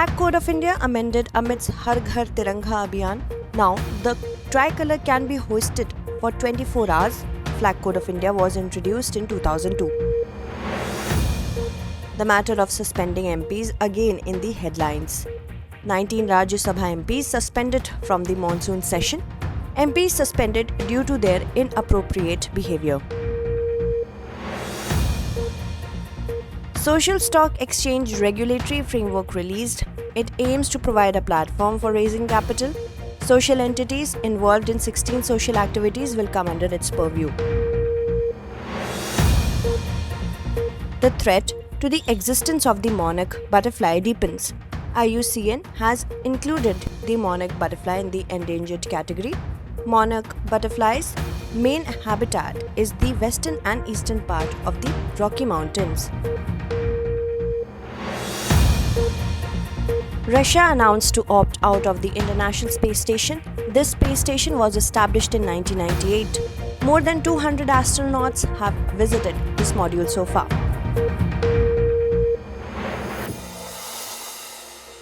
Flag Code of India amended amidst Har Ghar Tiranga Abhiyan. Now, the tricolour can be hoisted for 24 hours. Flag Code of India was introduced in 2002. The matter of suspending MPs again in the headlines. 19 Rajya Sabha MPs suspended from the monsoon session. MPs suspended due to their inappropriate behaviour. Social Stock Exchange Regulatory Framework released. It aims to provide a platform for raising capital. Social entities involved in 16 social activities will come under its purview. The threat to the existence of the monarch butterfly deepens. IUCN has included the monarch butterfly in the endangered category. Monarch butterfly's main habitat is the western and eastern part of the Rocky Mountains. Russia announced to opt out of the International Space Station. This space station was established in 1998. More than 200 astronauts have visited this module so far.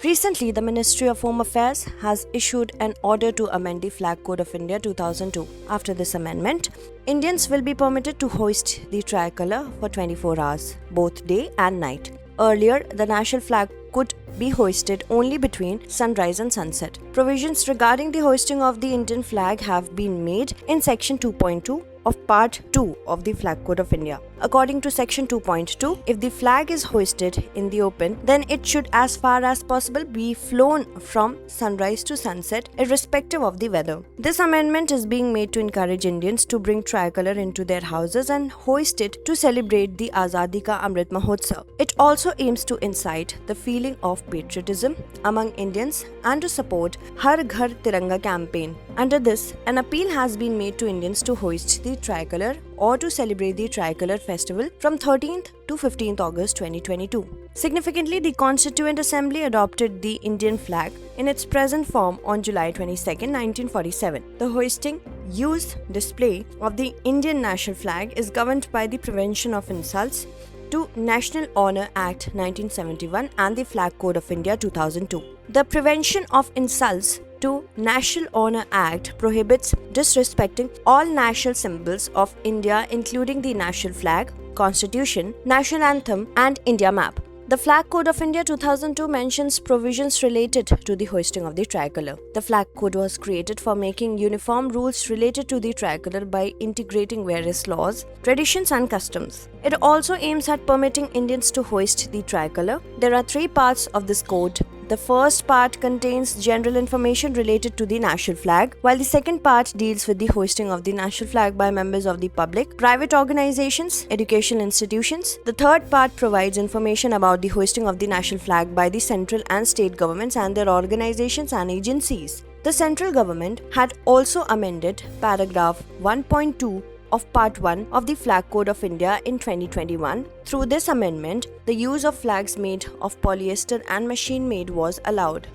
Recently, the Ministry of Home Affairs has issued an order to amend the Flag Code of India 2002. After this amendment, Indians will be permitted to hoist the tricolour for 24 hours, both day and night. Earlier, the national flag could be hoisted only between sunrise and sunset. Provisions regarding the hoisting of the Indian flag have been made in Section 2.2 of Part 2 of the Flag Code of India. According to Section 2.2, if the flag is hoisted in the open, then it should as far as possible be flown from sunrise to sunset, irrespective of the weather. This amendment is being made to encourage Indians to bring tricolour into their houses and hoist it to celebrate the Azadi Ka Amrit Mahotsav. It also aims to incite the feeling of patriotism among Indians and to support Har Ghar Tiranga campaign. Under this, an appeal has been made to Indians to hoist the tricolour or to celebrate the Tricolour Festival from 13th to 15th August 2022. Significantly, the Constituent Assembly adopted the Indian flag in its present form on July 22, 1947. The hoisting, use, display of the Indian national flag is governed by the Prevention of Insults to National Honour Act 1971 and the Flag Code of India 2002. The Prevention of Insults to National Honour Act prohibits disrespecting all national symbols of India, including the national flag, constitution, national anthem and India map. The Flag Code of India 2002 mentions provisions related to the hoisting of the tricolour. The Flag Code was created for making uniform rules related to the tricolour by integrating various laws, traditions and customs. It also aims at permitting Indians to hoist the tricolour. There are 3 parts of this code. The first part contains general information related to the national flag, while the second part deals with the hoisting of the national flag by members of the public, private organizations, educational institutions. The third part provides information about the hoisting of the national flag by the central and state governments and their organizations and agencies. The central government had also amended paragraph 1.2 of Part 1 of the Flag Code of India in 2021. Through this amendment, the use of flags made of polyester and machine-made was allowed.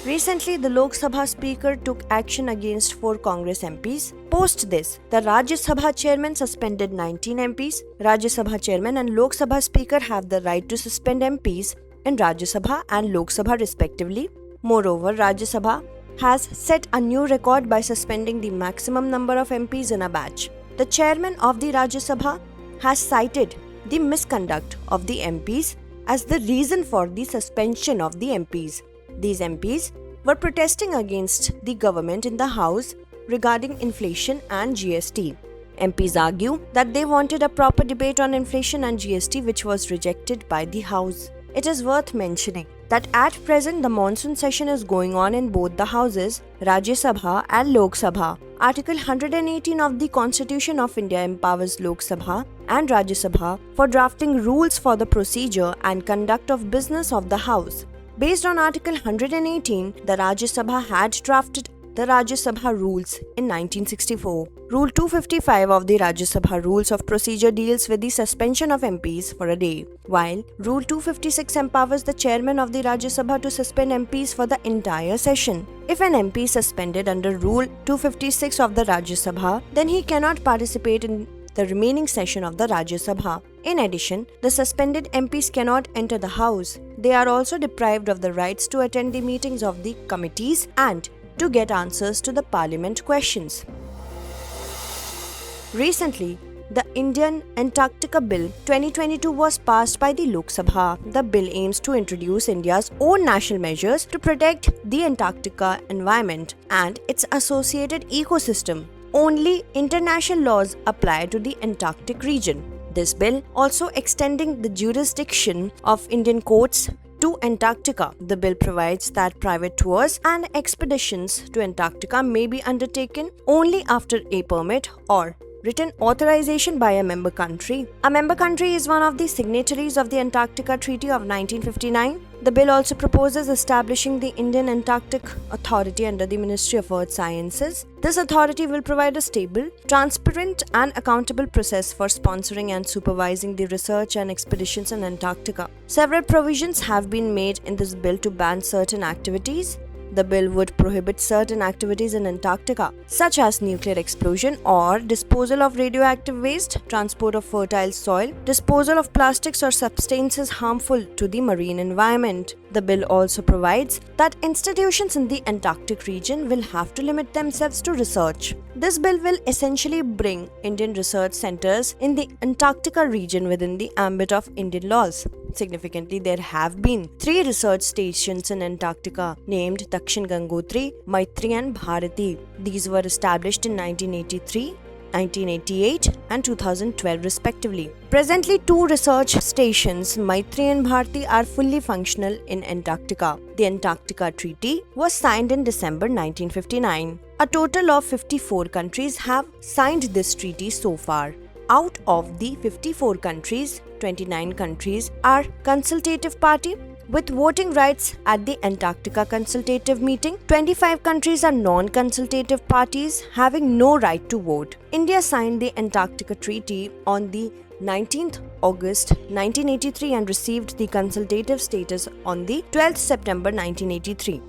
Recently, the Lok Sabha Speaker took action against 4 Congress MPs. Post this, the Rajya Sabha Chairman suspended 19 MPs. Rajya Sabha Chairman and Lok Sabha Speaker have the right to suspend MPs in Rajya Sabha and Lok Sabha respectively. Moreover, Rajya Sabha has set a new record by suspending the maximum number of MPs in a batch. The chairman of the Rajya Sabha has cited the misconduct of the MPs as the reason for the suspension of the MPs. These MPs were protesting against the government in the House regarding inflation and GST. MPs argue that they wanted a proper debate on inflation and GST, which was rejected by the House. It is worth mentioning that at present the monsoon session is going on in both the houses, Rajya Sabha and Lok Sabha. Article 118 of the Constitution of India empowers Lok Sabha and Rajya Sabha for drafting rules for the procedure and conduct of business of the House. Based on Article 118, the Rajya Sabha had drafted the Rajya Sabha Rules in 1964. Rule 255 of the Rajya Sabha Rules of Procedure deals with the suspension of MPs for a day, while Rule 256 empowers the chairman of the Rajya Sabha to suspend MPs for the entire session. If an MP is suspended under Rule 256 of the Rajya Sabha, then he cannot participate in the remaining session of the Rajya Sabha. In addition, the suspended MPs cannot enter the House. they are also deprived of the rights to attend the meetings of the committees and to get answers to the parliament questions. Recently, the Indian Antarctic Bill 2022 was passed by the Lok Sabha. The bill aims to introduce India's own national measures to protect the Antarctica environment and its associated ecosystem. Only international laws apply to the Antarctic region. This bill also extending the jurisdiction of Indian courts to Antarctica. The bill provides that private tours and expeditions to Antarctica may be undertaken only after a permit or written authorization by a member country. A member country is one of the signatories of the Antarctica Treaty of 1959. The bill also proposes establishing the Indian Antarctic Authority under the Ministry of Earth Sciences. This authority will provide a stable, transparent and accountable process for sponsoring and supervising the research and expeditions in Antarctica. Several provisions have been made in this bill to ban certain activities. The bill would prohibit certain activities in Antarctica, such as nuclear explosion or disposal of radioactive waste, transport of fertile soil, disposal of plastics or substances harmful to the marine environment. The bill also provides that institutions in the Antarctic region will have to limit themselves to research. This bill will essentially bring Indian research centers in the Antarctica region within the ambit of Indian laws. Significantly, there have been 3 research stations in Antarctica named Dakshin Gangotri, Maitri and Bharati. These were established in 1983, 1988 and 2012 respectively. Presently, 2 research stations, Maitri and Bharati, are fully functional in Antarctica. The Antarctica Treaty was signed in December 1959. A total of 54 countries have signed this treaty so far. Out of the 54 countries, 29 countries are consultative party with voting rights at the Antarctica Consultative Meeting. 25 countries are non-consultative parties having no right to vote. India signed the Antarctica Treaty on the 19th August 1983 and received the consultative status on the 12th September 1983.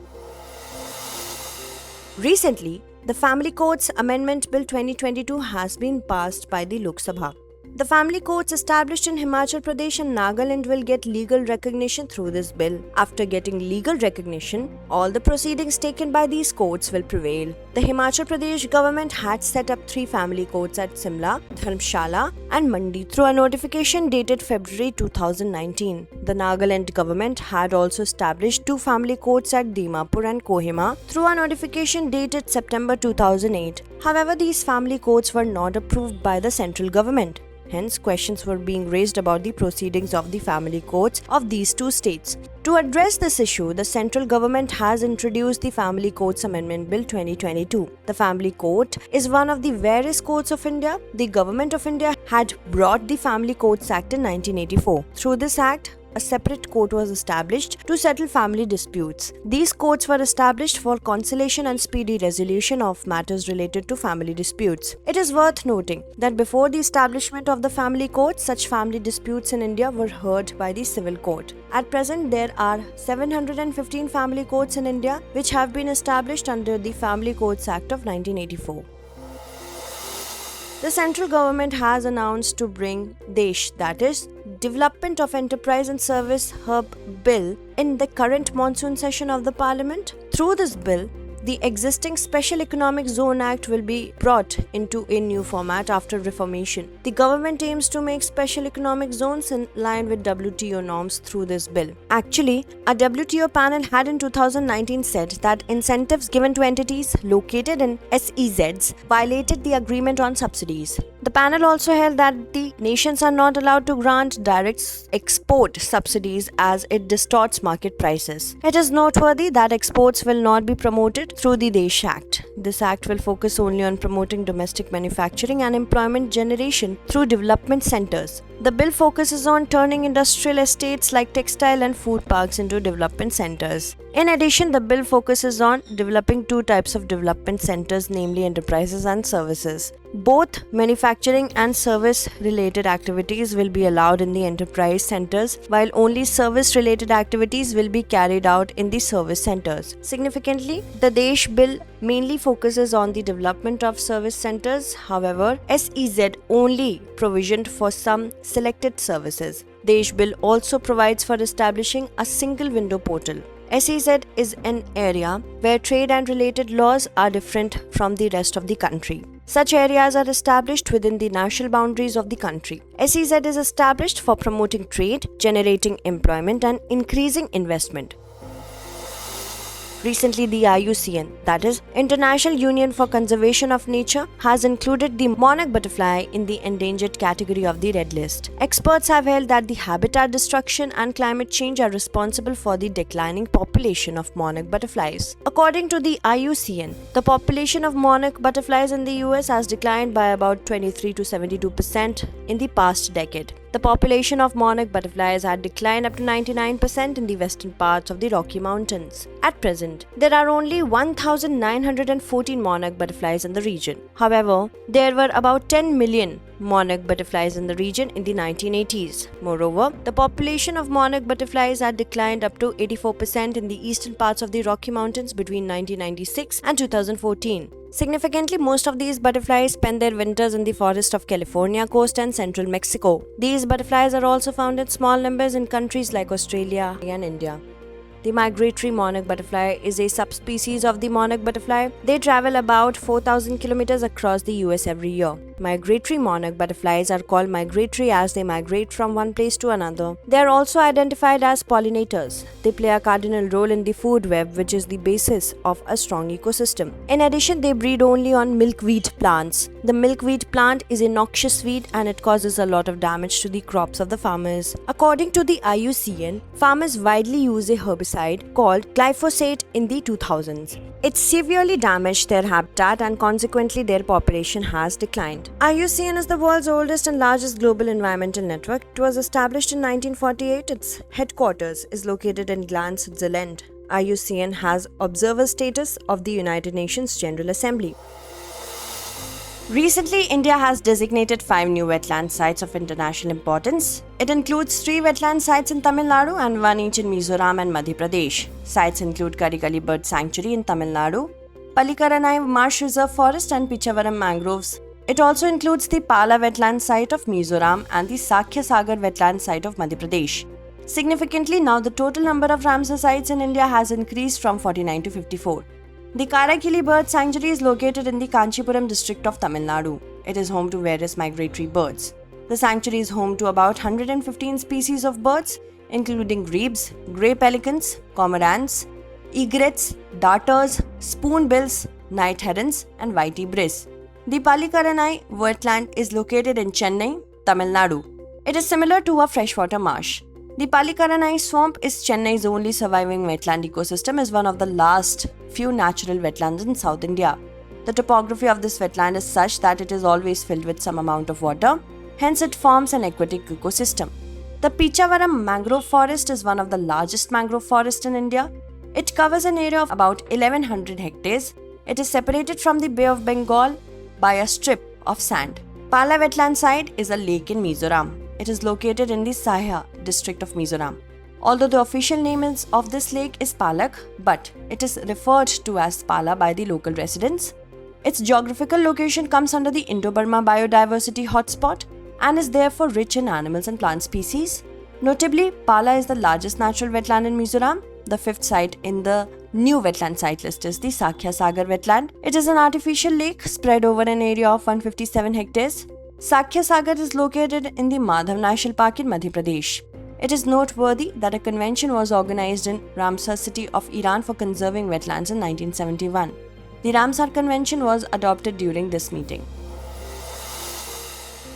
Recently, the Family Courts Amendment Bill 2022 has been passed by the Lok Sabha. The family courts established in Himachal Pradesh and Nagaland will get legal recognition through this bill. After getting legal recognition, all the proceedings taken by these courts will prevail. The Himachal Pradesh government had set up 3 family courts at Simla, Dharamshala and Mandi through a notification dated February 2019. The Nagaland government had also established 2 family courts at Dimapur and Kohima through a notification dated September 2008. However, these family courts were not approved by the central government. Hence, questions were being raised about the proceedings of the family courts of these 2 states. To address this issue, the central government has introduced the Family Courts Amendment Bill 2022. The Family Court is one of the various courts of India. The Government of India had brought the Family Courts Act in 1984. Through this act, a separate court was established to settle family disputes. These courts were established for conciliation and speedy resolution of matters related to family disputes. It is worth noting that before the establishment of the family court, such family disputes in India were heard by the civil court. At present, there are 715 family courts in India which have been established under the Family Courts Act of 1984. The central government has announced to bring DESH, that is, Development of Enterprise and Service Hub Bill, in the current monsoon session of the Parliament. Through this bill, the existing Special Economic Zone Act will be brought into a new format after reformation. The government aims to make special economic zones in line with WTO norms through this bill. Actually, a WTO panel had in 2019 said that incentives given to entities located in SEZs violated the agreement on subsidies. The panel also held that the nations are not allowed to grant direct export subsidies as it distorts market prices. It is noteworthy that exports will not be promoted through the DESH Act. This act will focus only on promoting domestic manufacturing and employment generation through development centers. The bill focuses on turning industrial estates like textile and food parks into development centers. In addition, the bill focuses on developing 2 types of development centers, namely enterprises and services. Both manufacturing and service-related activities will be allowed in the enterprise centers, while only service-related activities will be carried out in the service centers. Significantly, the DESH Bill mainly focuses on the development of service centers. However, SEZ only provisioned for some selected services. DESH Bill also provides for establishing a single window portal. SEZ is an area where trade and related laws are different from the rest of the country. Such areas are established within the national boundaries of the country. SEZ is established for promoting trade, generating employment, and increasing investment. Recently, the IUCN, that is International Union for Conservation of Nature, has included the monarch butterfly in the endangered category of the red list. Experts have held that the habitat destruction and climate change are responsible for the declining population of monarch butterflies. According to the IUCN, the population of monarch butterflies in the US has declined by about 23 to 72% in the past decade. The population of monarch butterflies had declined up to 99% in the western parts of the Rocky Mountains. At present, there are only 1,914 monarch butterflies in the region. However, there were about 10 million monarch butterflies in the region in the 1980s. Moreover, the population of monarch butterflies had declined up to 84% in the eastern parts of the Rocky Mountains between 1996 and 2014. Significantly, most of these butterflies spend their winters in the forest of California coast and central Mexico. These butterflies are also found in small numbers in countries like Australia and India. The migratory monarch butterfly is a subspecies of the monarch butterfly. They travel about 4,000 kilometers across the US every year. Migratory monarch butterflies are called migratory as they migrate from one place to another. They are also identified as pollinators. They play a cardinal role in the food web, which is the basis of a strong ecosystem. In addition, they breed only on milkweed plants. The milkweed plant is a noxious weed and it causes a lot of damage to the crops of the farmers. According to the IUCN, farmers widely use a herbicide called glyphosate in the 2000s. It severely damaged their habitat and consequently their population has declined. IUCN is the world's oldest and largest global environmental network. It was established in 1948. Its headquarters is located in Gland, Switzerland. IUCN has observer status of the United Nations General Assembly. Recently, India has designated 5 new wetland sites of international importance. It includes 3 wetland sites in Tamil Nadu and 1 each in Mizoram and Madhya Pradesh. Sites include Karikali Bird Sanctuary in Tamil Nadu, Pallikaranai Marsh Reserve Forest and Pichavaram Mangroves. It also includes the Pala wetland site of Mizoram and the Sakya Sagar wetland site of Madhya Pradesh. Significantly, now the total number of Ramsar sites in India has increased from 49 to 54. The Karakili Bird Sanctuary is located in the Kanchipuram district of Tamil Nadu. It is home to various migratory birds. The sanctuary is home to about 115 species of birds, including grebes, grey pelicans, cormorants, egrets, darters, spoonbills, night herons, and white ibis. The Pallikaranai wetland is located in Chennai, Tamil Nadu. It is similar to a freshwater marsh. The Pallikaranai swamp is Chennai's only surviving wetland ecosystem, is one of the last few natural wetlands in South India. The topography of this wetland is such that it is always filled with some amount of water, hence it forms an aquatic ecosystem. The Pichavaram mangrove forest is one of the largest mangrove forests in India. It covers an area of about 1100 hectares. It is separated from the Bay of Bengal by a strip of sand. Pala wetland site is a lake in Mizoram. It is located in the Sahya district of Mizoram. Although the official name of this lake is Palak, but it is referred to as Pala by the local residents. Its geographical location comes under the Indo-Burma biodiversity hotspot and is therefore rich in animals and plant species. Notably, Pala is the largest natural wetland in Mizoram. The 5th site in the new wetland site list is the Sakya Sagar wetland. It is an artificial lake spread over an area of 157 hectares. Sakya Sagar is located in the Madhav National Park in Madhya Pradesh. It is noteworthy that a convention was organized in Ramsar city of Iran for conserving wetlands in 1971. The Ramsar Convention was adopted during this meeting.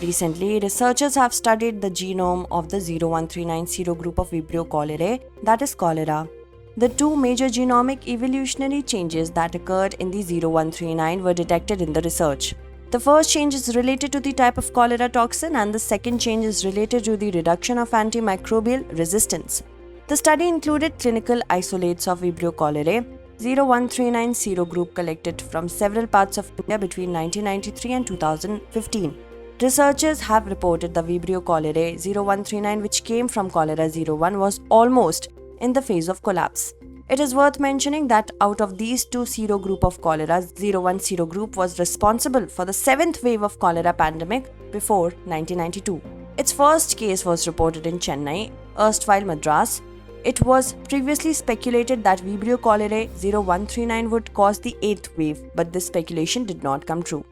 Recently, researchers have studied the genome of the 01390 group of Vibrio cholerae, that is cholera. The 2 major genomic evolutionary changes that occurred in the 0139 were detected in the research. The first change is related to the type of cholera toxin and the second change is related to the reduction of antimicrobial resistance. The study included clinical isolates of Vibrio cholerae 01390 group collected from several parts of India between 1993 and 2015. Researchers have reported the Vibrio cholerae 0139 which came from cholera 01 was almost in the phase of collapse. It is worth mentioning that out of these two serogroup of cholera, 01 serogroup was responsible for the 7th wave of cholera pandemic before 1992. Its first case was reported in Chennai, erstwhile Madras. It was previously speculated that Vibrio cholerae 0139 would cause the 8th wave, but this speculation did not come true.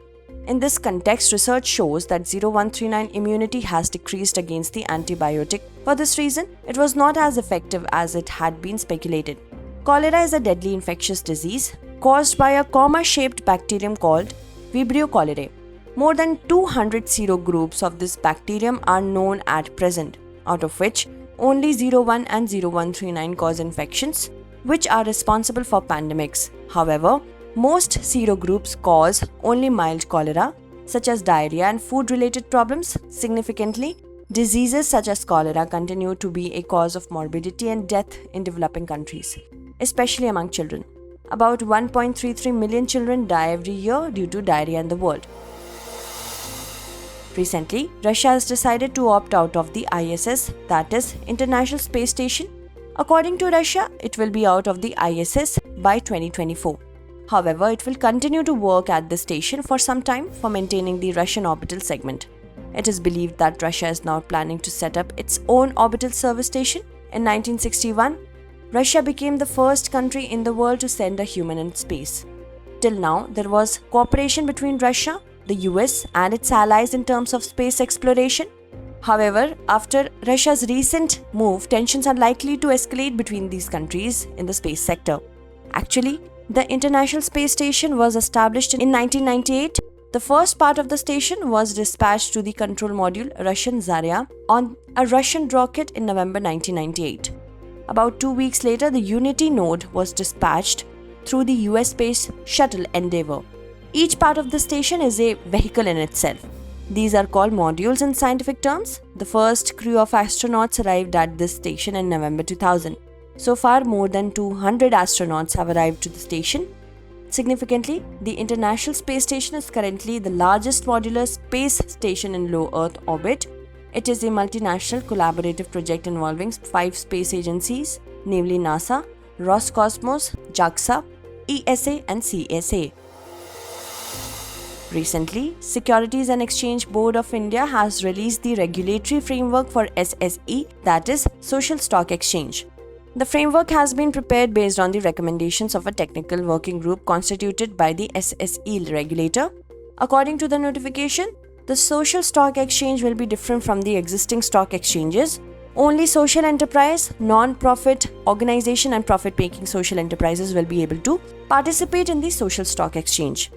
In this context, research shows that 0139 immunity has decreased against the antibiotic. For this reason, it was not as effective as it had been speculated. Cholera is a deadly infectious disease caused by a comma-shaped bacterium called Vibrio cholerae. More than 200 serogroups of this bacterium are known at present, out of which only 01 and 0139 cause infections, which are responsible for pandemics. However, most serogroups cause only mild cholera, such as diarrhea and food-related problems. Significantly, diseases such as cholera continue to be a cause of morbidity and death in developing countries, especially among children. About 1.33 million children die every year due to diarrhea in the world. Recently, Russia has decided to opt out of the ISS, that is, International Space Station. According to Russia, it will be out of the ISS by 2024. However, it will continue to work at the station for some time for maintaining the Russian orbital segment. It is believed that Russia is now planning to set up its own orbital service station. In 1961, Russia became the first country in the world to send a human in space. Till now, there was cooperation between Russia, the US, and its allies in terms of space exploration. However, after Russia's recent move, tensions are likely to escalate between these countries in the space sector. Actually, the International Space Station was established in 1998. The first part of the station was dispatched to the control module Russian Zarya on a Russian rocket in November 1998. About 2 weeks later, the Unity node was dispatched through the US space shuttle Endeavour. Each part of the station is a vehicle in itself. These are called modules in scientific terms. The first crew of astronauts arrived at this station in November 2000. So far, more than 200 astronauts have arrived to the station. Significantly, the International Space Station is currently the largest modular space station in low Earth orbit. It is a multinational collaborative project involving 5 space agencies, namely NASA, Roscosmos, JAXA, ESA and CSA. Recently, Securities and Exchange Board of India has released the regulatory framework for SSE, that is, Social Stock Exchange. The framework has been prepared based on the recommendations of a technical working group constituted by the SSE regulator. According to the notification, the social stock exchange will be different from the existing stock exchanges. Only social enterprise, non-profit organization and profit-making social enterprises will be able to participate in the social stock exchange.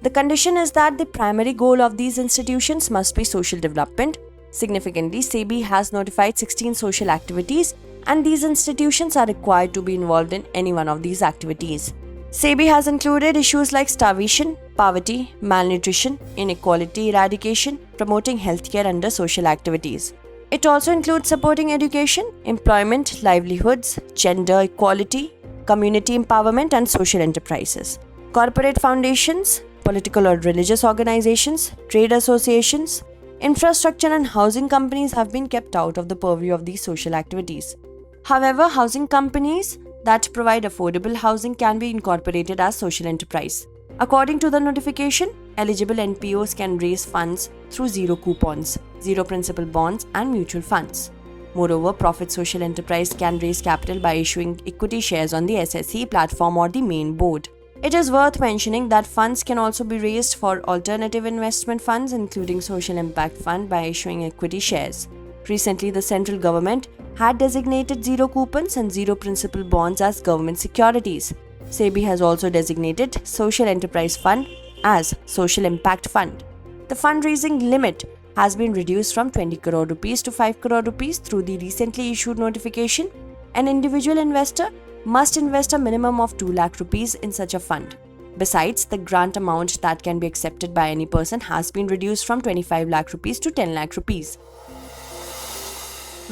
The condition is that the primary goal of these institutions must be social development. Significantly, SEBI has notified 16 social activities, and these institutions are required to be involved in any one of these activities. SEBI has included issues like starvation, poverty, malnutrition, inequality eradication, promoting healthcare under social activities. It also includes supporting education, employment, livelihoods, gender equality, community empowerment, and social enterprises. Corporate foundations, political or religious organizations, trade associations, infrastructure and housing companies have been kept out of the purview of these social activities. However, housing companies that provide affordable housing can be incorporated as social enterprise. According to the notification, eligible NPOs can raise funds through zero coupons, zero principal bonds, and mutual funds. Moreover, profit social enterprise can raise capital by issuing equity shares on the SSE platform or the main board. It is worth mentioning that funds can also be raised for alternative investment funds, including Social Impact Fund, by issuing equity shares. Recently, the central government had designated zero coupons and zero principal bonds as government securities. SEBI has also designated Social Enterprise Fund as Social Impact Fund. The fundraising limit has been reduced from 20 crore rupees to 5 crore rupees through the recently issued notification. An individual investor must invest a minimum of 2 lakh rupees in such a fund. Besides, the grant amount that can be accepted by any person has been reduced from 25 lakh rupees to 10 lakh rupees.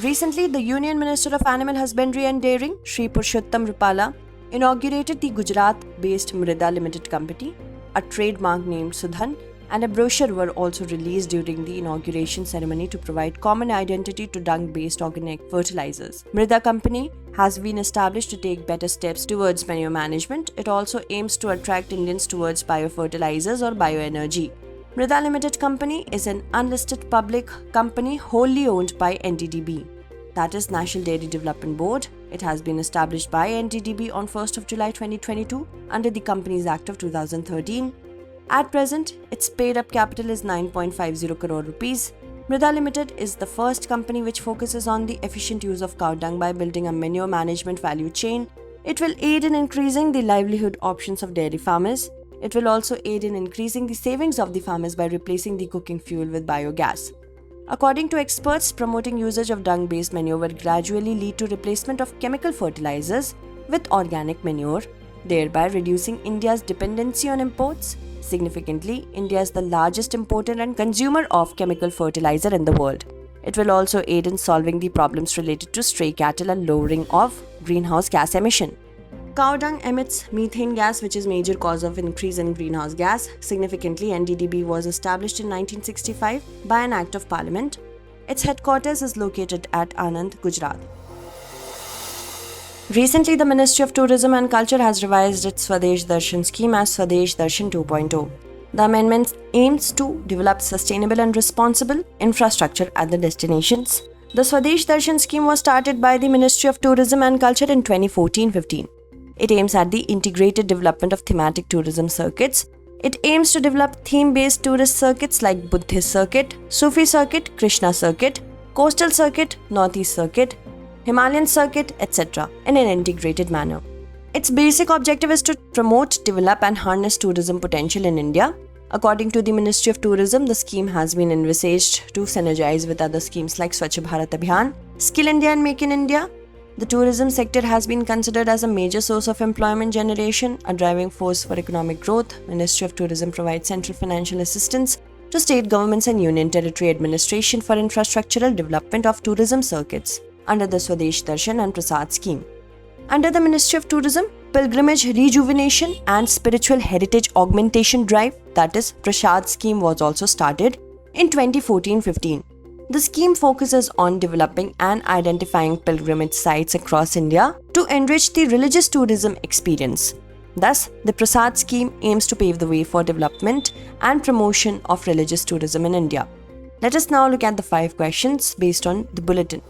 Recently, the Union Minister of Animal Husbandry and Dairying, Shri Purushottam Rupala, inaugurated the Gujarat-based Mrida Limited Company, a trademark named Sudhan, and a brochure were also released during the inauguration ceremony to provide common identity to dung-based organic fertilizers. Mrida Company has been established to take better steps towards manure management. It also aims to attract Indians towards biofertilizers or bioenergy. Mrida Limited Company is an unlisted public company wholly owned by NDDB, that is National Dairy Development Board. It has been established by NDDB on 1st of July 2022 under the Companies Act of 2013. At present, its paid-up capital is 9.50 crore rupees. Mrida Limited is the first company which focuses on the efficient use of cow dung by building a manure management value chain. It will aid in increasing the livelihood options of dairy farmers. It will also aid in increasing the savings of the farmers by replacing the cooking fuel with biogas. According to experts, promoting usage of dung-based manure will gradually lead to replacement of chemical fertilizers with organic manure, thereby reducing India's dependency on imports. Significantly, India is the largest importer and consumer of chemical fertilizer in the world. It will also aid in solving the problems related to stray cattle and lowering of greenhouse gas emission. Cow dung emits methane gas, which is major cause of increase in greenhouse gas. Significantly, NDDB was established in 1965 by an Act of Parliament. Its headquarters is located at Anand, Gujarat. Recently, the Ministry of Tourism and Culture has revised its Swadesh Darshan scheme as Swadesh Darshan 2.0. The amendment aims to develop sustainable and responsible infrastructure at the destinations. The Swadesh Darshan scheme was started by the Ministry of Tourism and Culture in 2014-15. It aims at the integrated development of thematic tourism circuits. It aims to develop theme-based tourist circuits like Buddhist Circuit, Sufi Circuit, Krishna Circuit, Coastal Circuit, Northeast Circuit, Himalayan Circuit, etc. in an integrated manner. Its basic objective is to promote, develop and harness tourism potential in India. According to the Ministry of Tourism, the scheme has been envisaged to synergize with other schemes like Swachh Bharat Abhiyan, Skill India and Make in India. The tourism sector has been considered as a major source of employment generation, a driving force for economic growth. Ministry of Tourism provides central financial assistance to state governments and union territory administration for infrastructural development of tourism circuits under the Swadesh Darshan and Prasad scheme. Under the Ministry of Tourism, Pilgrimage Rejuvenation and Spiritual Heritage Augmentation Drive, that is Prasad scheme, was also started in 2014-15. The scheme focuses on developing and identifying pilgrimage sites across India to enrich the religious tourism experience. Thus, the Prasad scheme aims to pave the way for development and promotion of religious tourism in India. Let us now look at the 5 questions based on the bulletin.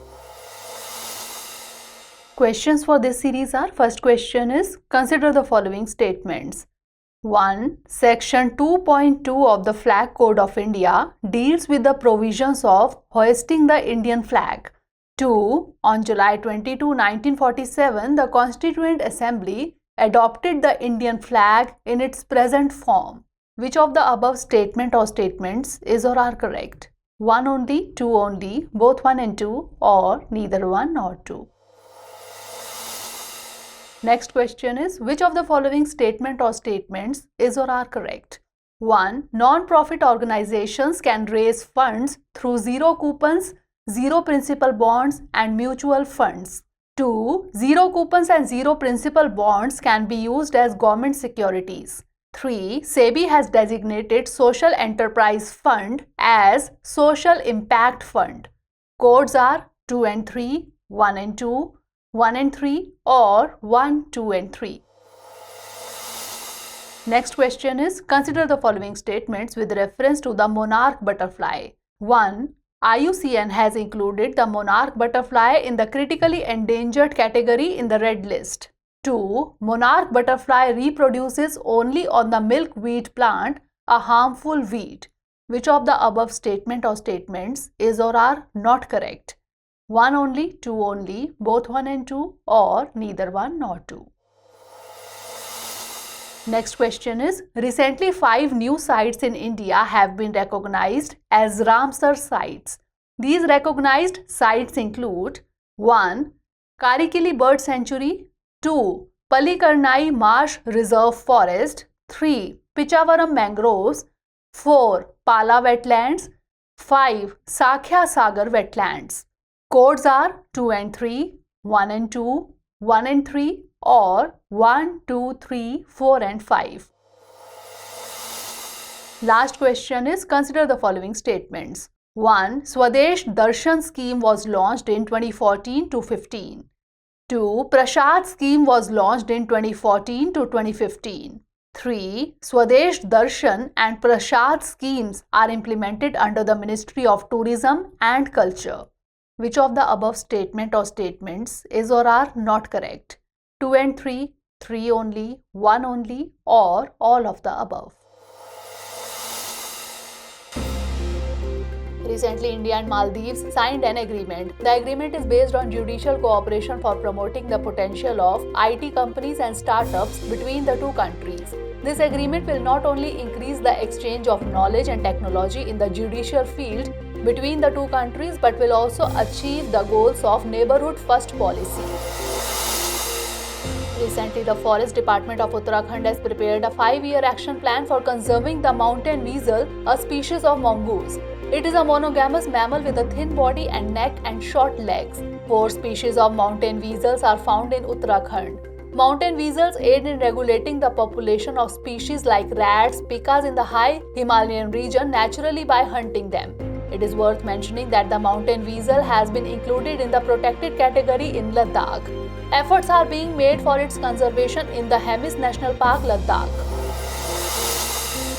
Questions for this series are: first question is, consider the following statements. 1. Section 2.2 of the Flag Code of India deals with the provisions of hoisting the Indian flag. 2. On July 22, 1947, the Constituent Assembly adopted the Indian flag in its present form. Which of the above statement or statements is or are correct? 1 only, 2 only, both 1 and 2, or neither 1 nor 2. Next question is, which of the following statement or statements is or are correct? 1. Non-profit organizations can raise funds through zero coupons, zero principal bonds and mutual funds. 2. Zero coupons and zero principal bonds can be used as government securities. 3. SEBI has designated Social Enterprise Fund as Social Impact Fund. Codes are 2 and 3, 1 and 2, 1 and 3, or 1, 2 and 3. Next question is, consider the following statements with reference to the monarch butterfly. 1. IUCN has included the monarch butterfly in the critically endangered category in the red list. 2. Monarch butterfly reproduces only on the milkweed plant, a harmful weed. Which of the above statement or statements is or are not correct? 1 only, 2 only, both 1 and 2, or neither 1 nor 2. Next question is, recently 5 new sites in India have been recognized as Ramsar sites. These recognized sites include 1. Karikili Bird Sanctuary, 2. Palikarnai Marsh Reserve Forest, 3. Pichavaram Mangroves, 4. Pala Wetlands, 5. Sakya Sagar Wetlands. Codes are 2 and 3, 1 and 2, 1 and 3, or 1, 2, 3, 4 and 5. Last question is, consider the following statements. 1. Swadesh Darshan scheme was launched in 2014 to 15. 2. Prashad scheme was launched in 2014 to 2015. 3. Swadesh Darshan and Prashad schemes are implemented under the Ministry of Tourism and Culture. Which of the above statement or statements is or are not correct? 2 and 3, 3 only, 1 only, or all of the above? Recently, India and Maldives signed an agreement. The agreement is based on judicial cooperation for promoting the potential of IT companies and startups between the two countries. This agreement will not only increase the exchange of knowledge and technology in the judicial field between the two countries, but will also achieve the goals of Neighbourhood First policy. Recently, the Forest Department of Uttarakhand has prepared a 5-year action plan for conserving the mountain weasel, a species of mongoose. It is a monogamous mammal with a thin body and neck and short legs. 4 species of mountain weasels are found in Uttarakhand. Mountain weasels aid in regulating the population of species like rats, pikas in the high Himalayan region naturally by hunting them. It is worth mentioning that the mountain weasel has been included in the protected category in Ladakh. Efforts are being made for its conservation in the Hemis National Park, Ladakh.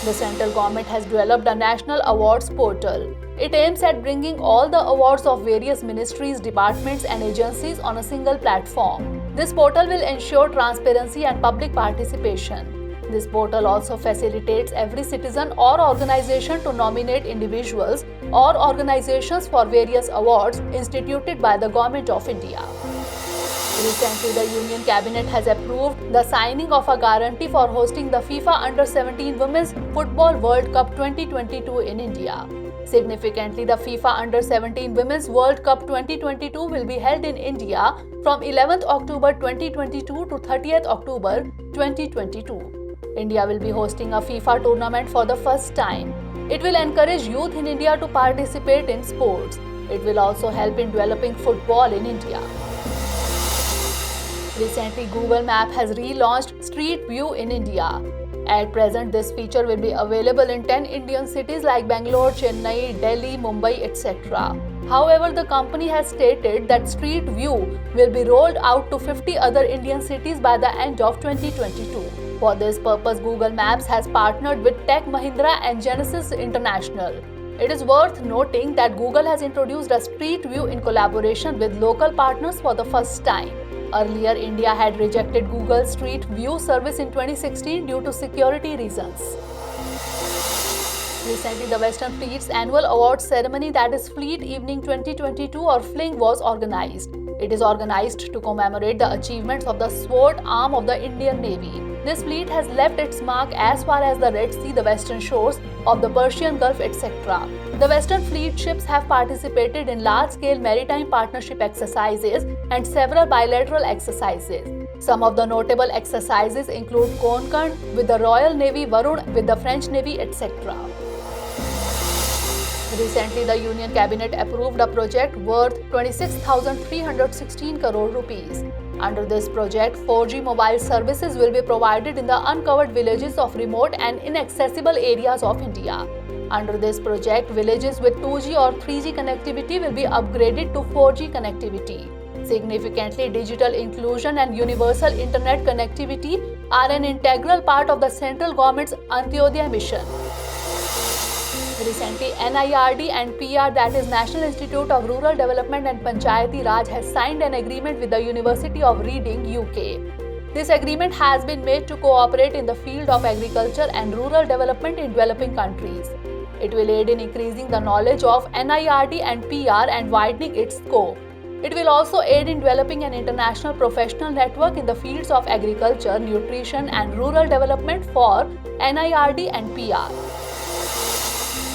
The central government has developed a national awards portal. It aims at bringing all the awards of various ministries, departments, and agencies on a single platform. This portal will ensure transparency and public participation. This portal also facilitates every citizen or organization to nominate individuals or organizations for various awards instituted by the Government of India. Recently, the Union Cabinet has approved the signing of a guarantee for hosting the FIFA Under-17 Women's Football World Cup 2022 in India. Significantly, the FIFA Under-17 Women's World Cup 2022 will be held in India from 11th October 2022 to 30th October 2022. India will be hosting a FIFA tournament for the first time. It will encourage youth in India to participate in sports. It will also help in developing football in India. Recently, Google Map has relaunched Street View in India. At present, this feature will be available in 10 Indian cities like Bangalore, Chennai, Delhi, Mumbai, etc. However, the company has stated that Street View will be rolled out to 50 other Indian cities by the end of 2022. For this purpose, Google Maps has partnered with Tech Mahindra and Genesis International. It is worth noting that Google has introduced a Street View in collaboration with local partners for the first time. Earlier, India had rejected Google's Street View service in 2016 due to security reasons. Recently, the Western Fleet's annual awards ceremony, that is Fleet Evening 2022 or FLING, was organized. It is organized to commemorate the achievements of the SWORD arm of the Indian Navy. This fleet has left its mark as far as the Red Sea, the western shores of the Persian Gulf, etc. The Western Fleet ships have participated in large-scale maritime partnership exercises and several bilateral exercises. Some of the notable exercises include Konkan with the Royal Navy, Varun with the French Navy, etc. Recently, the Union Cabinet approved a project worth 26,316 crore rupees. Under this project, 4G mobile services will be provided in the uncovered villages of remote and inaccessible areas of India. Under this project, villages with 2G or 3G connectivity will be upgraded to 4G connectivity. Significantly, digital inclusion and universal internet connectivity are an integral part of the central government's Antyodaya mission. Recently, NIRD and PR, that is National Institute of Rural Development and Panchayati Raj, has signed an agreement with the University of Reading, UK. This agreement has been made to cooperate in the field of agriculture and rural development in developing countries. It will aid in increasing the knowledge of NIRD and PR and widening its scope. It will also aid in developing an international professional network in the fields of agriculture, nutrition, and rural development for NIRD and PR.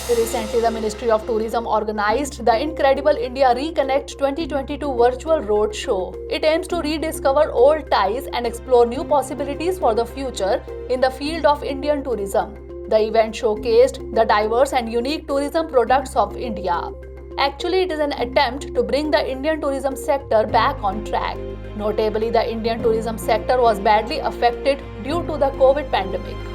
Recently, the Ministry of Tourism organized the Incredible India Reconnect 2022 virtual road show. It aims to rediscover old ties and explore new possibilities for the future in the field of Indian tourism. The event showcased the diverse and unique tourism products of India. Actually, it is an attempt to bring the Indian tourism sector back on track. Notably, the Indian tourism sector was badly affected due to the COVID pandemic.